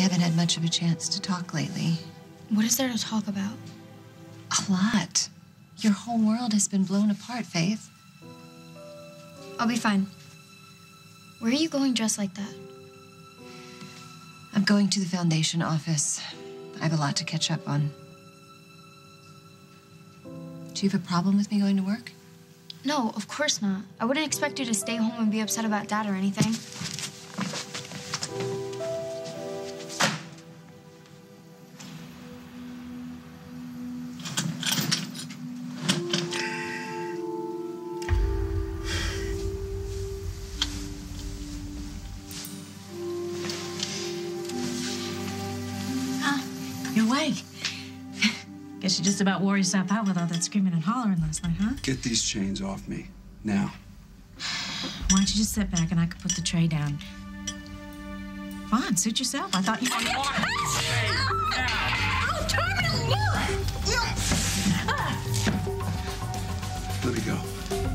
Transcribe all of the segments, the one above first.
haven't had much of a chance to talk lately. What is there to talk about? A lot. Your whole world has been blown apart, Faith. I'll be fine. Where are you going dressed like that? I'm going to the foundation office. I have a lot to catch up on. Do you have a problem with me going to work? No, of course not. I wouldn't expect you to stay home and be upset about Dad or anything. You're awake. Guess you just about wore yourself out with all that screaming and hollering last night, huh? Get these chains off me, now. Why don't you just sit back and I could put the tray down? Fine, suit yourself. I thought you... Let me go.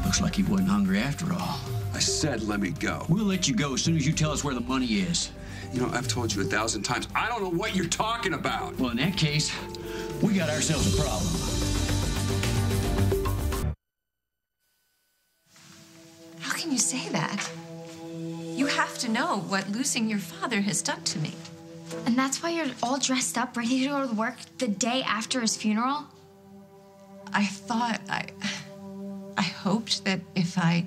Looks like he wasn't hungry after all. I said let me go. We'll let you go as soon as you tell us where the money is. You know, I've told you 1,000 times, I don't know what you're talking about. Well, in that case, we got ourselves a problem. How can you say that? You have to know what losing your father has done to me. And that's why you're all dressed up, ready to go to work the day after his funeral? I thought, I hoped that if I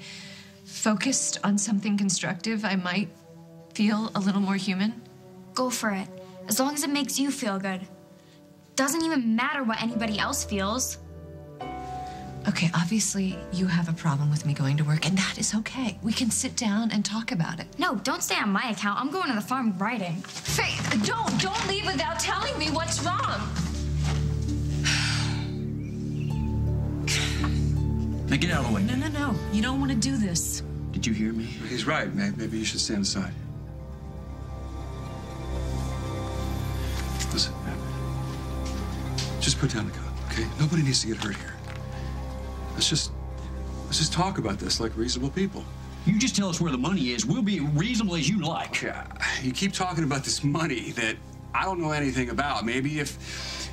focused on something constructive, I might feel a little more human. Go for it. As long as it makes you feel good. Doesn't even matter what anybody else feels. Okay, obviously you have a problem with me going to work, and that is okay. We can sit down and talk about it. No, don't stay on my account. I'm going to the farm writing. Faith, don't leave without telling me what's wrong. Now get out of the way. No. You don't want to do this. Did you hear me? He's right, Maeve. Maybe you should stand aside. Listen, just put down the gun, okay? Nobody needs to get hurt here. Let's just talk about this like reasonable people. You just tell us where the money is. We'll be reasonable as you like. Yeah, you keep talking about this money that I don't know anything about. Maybe if,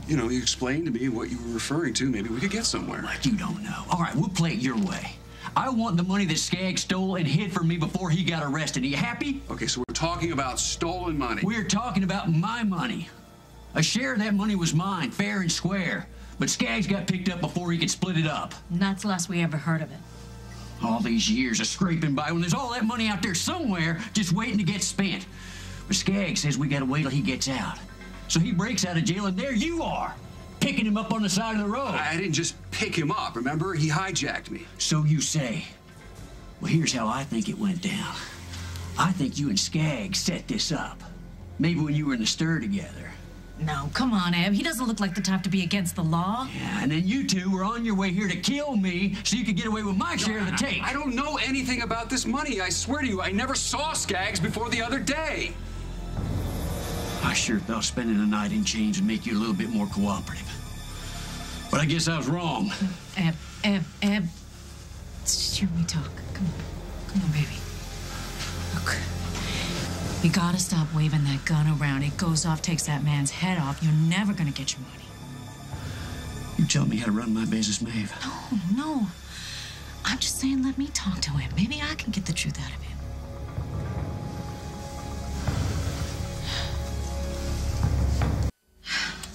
you know, you explain to me what you were referring to, maybe we could get somewhere. Like you don't know. All right, we'll play it your way. I want the money that Skaggs stole and hid from me before he got arrested. Are you happy? Okay, so we're talking about stolen money. We're talking about my money. A share of that money was mine, fair and square. But Skaggs got picked up before he could split it up. And that's the last we ever heard of it. All these years of scraping by when there's all that money out there somewhere just waiting to get spent. But Skaggs says we gotta wait till he gets out. So he breaks out of jail and there you are, picking him up on the side of the road. I didn't just pick him up, remember? He hijacked me. So you say. Well, here's how I think it went down. I think you and Skaggs set this up. Maybe when you were in the stir together. No, come on, Eb. He doesn't look like the type to be against the law. Yeah, and then you two were on your way here to kill me so you could get away with my share of the take. I don't know anything about this money. I swear to you, I never saw Skaggs before the other day. I sure thought spending the night in chains would make you a little bit more cooperative. But I guess I was wrong. Eb. Just hear me talk. Come on, baby. Look. You gotta stop waving that gun around. It goes off, takes that man's head off. You're never gonna get your money. You tell me how to run my business, Maeve. No. I'm just saying let me talk to him. Maybe I can get the truth out of him.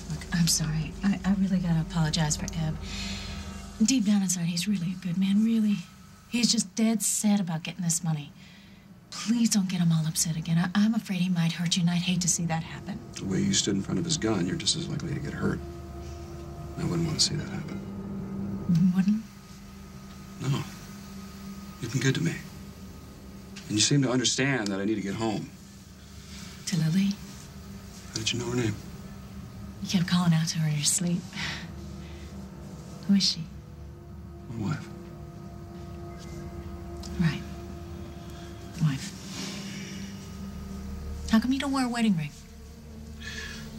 Look, I'm sorry. I really gotta apologize for Eb. Deep down inside, he's really a good man, really. He's just dead set about getting this money. Please don't get him all upset again. I'm afraid he might hurt you, and I'd hate to see that happen. The way you stood in front of his gun, you're just as likely to get hurt. I wouldn't want to see that happen. Wouldn't? No. You've been good to me. And you seem to understand that I need to get home. To Lily? How did you know her name? You kept calling out to her in your sleep. Who is she? My wife. Right. Wife. How come you don't wear a wedding ring?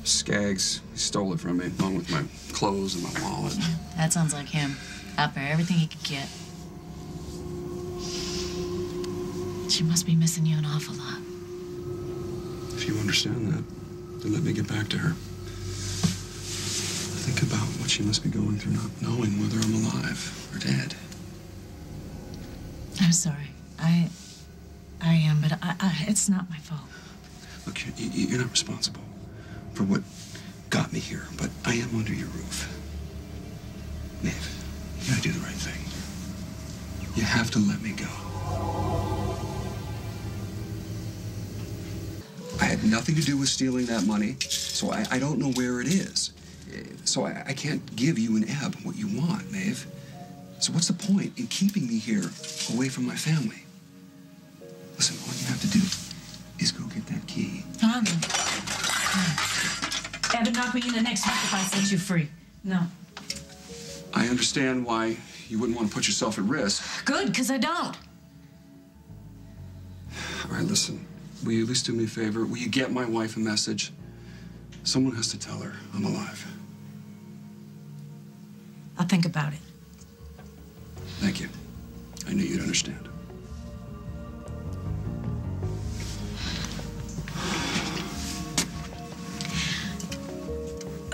Skaggs, he stole it from me, along with my clothes and my wallet. Yeah, that sounds like him. Out for everything he could get. She must be missing you an awful lot. If If you understand that, then let me get back to her. Think about what she must be going through, not knowing whether I'm alive or dead. I'm sorry. I am, but it's not my fault. Look, you're not responsible for what got me here, but I am under your roof. Maeve, you gotta do the right thing. You have to let me go. I had nothing to do with stealing that money, so I don't know where it is. So I can't give you and Eb what you want, Maeve. So what's the point in keeping me here away from my family? Listen, all you have to do is go get that key. Eb would knock me in the next week if I set you free. No. I understand why you wouldn't want to put yourself at risk. Good, because I don't. All right, listen. Will you at least do me a favor? Will you get my wife a message? Someone has to tell her I'm alive. I'll think about it. Thank you. I knew you'd understand.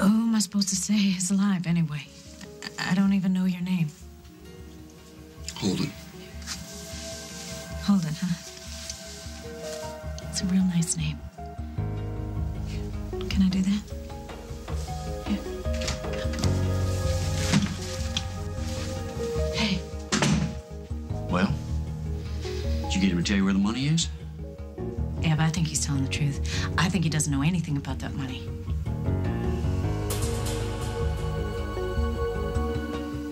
Who am I supposed to say is alive anyway? I don't even know your name. Holden. Holden, huh? It's a real nice name. Can I do that? Yeah. Hey. Well, did you get him to tell you where the money is? Yeah, but I think he's telling the truth. I think he doesn't know anything about that money.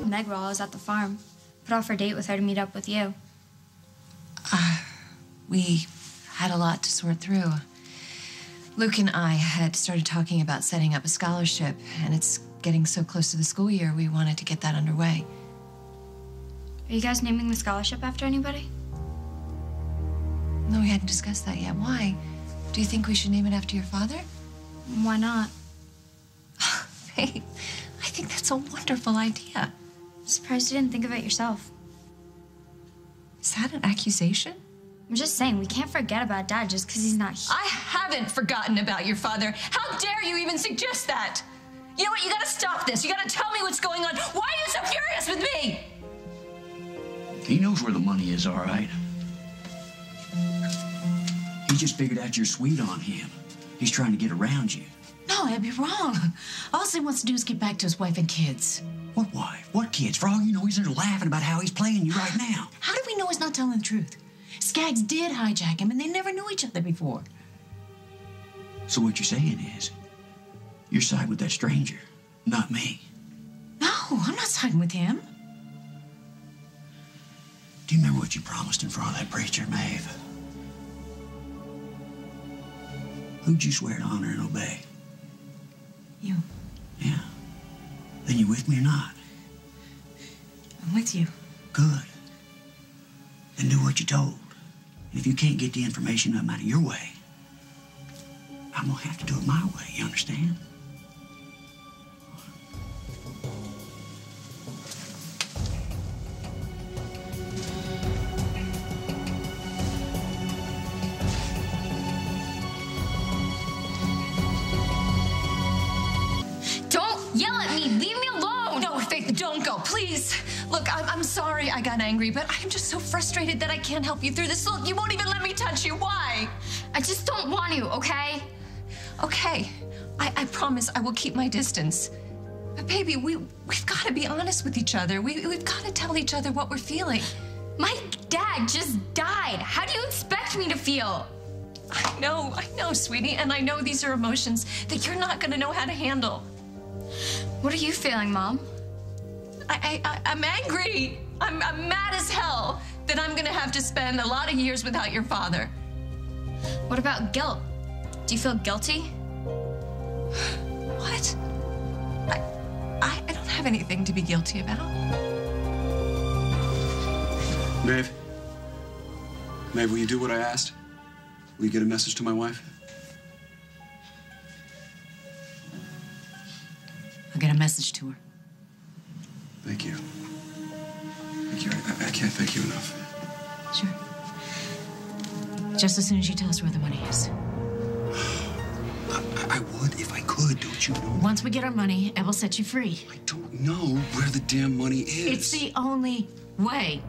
Meg, while I was at the farm, put off her date with her to meet up with you. We had a lot to sort through. Luke and I had started talking about setting up a scholarship, and it's getting so close to the school year, we wanted to get that underway. Are you guys naming the scholarship after anybody? No, we hadn't discussed that yet. Why? Do you think we should name it after your father? Why not? Hey, I think that's a wonderful idea. I'm surprised you didn't think of it yourself. Is that an accusation? I'm just saying, we can't forget about Dad just because he's not here. I haven't forgotten about your father. How dare you even suggest that? You know what? You gotta stop this. You gotta tell me what's going on. Why are you so furious with me? He knows where the money is, all right. He just figured out you're sweet on him. He's trying to get around you. No, Eb, you're wrong. All he wants to do is get back to his wife and kids. What wife? What kids? For all you know, he's there laughing about how he's playing you right now. How do we know he's not telling the truth? Skaggs did hijack him, and they never knew each other before. So what you're saying is, you're siding with that stranger, not me. No, I'm not siding with him. Do you remember what you promised in front of that preacher, Maeve? Who'd you swear to honor and obey? You. Yeah. Then you with me or not? I'm with you. Good. Then do what you're told. And if you can't get the information out of your way, I'm gonna have to do it my way, you understand? Don't go, please. Look, I'm sorry I got angry, but I'm just so frustrated that I can't help you through this. Look, you won't even let me touch you. Why? I just don't want to, okay? Okay. I promise I will keep my distance. But baby, we've got to be honest with each other. We've got to tell each other what we're feeling. My dad just died. How do you expect me to feel? I know, sweetie, and I know these are emotions that you're not going to know how to handle. What are you feeling, Mom? I'm angry. I'm mad as hell that I'm gonna have to spend a lot of years without your father. What about guilt? Do you feel guilty? What? I don't have anything to be guilty about. Maeve? Maeve, will you do what I asked? Will you get a message to my wife? I'll get a message to her. Thank you. Thank you. I can't thank you enough. Sure. Just as soon as you tell us where the money is. if I could, don't you know? Once we get our money, Eb will set you free. I don't know where the damn money is. It's the only way.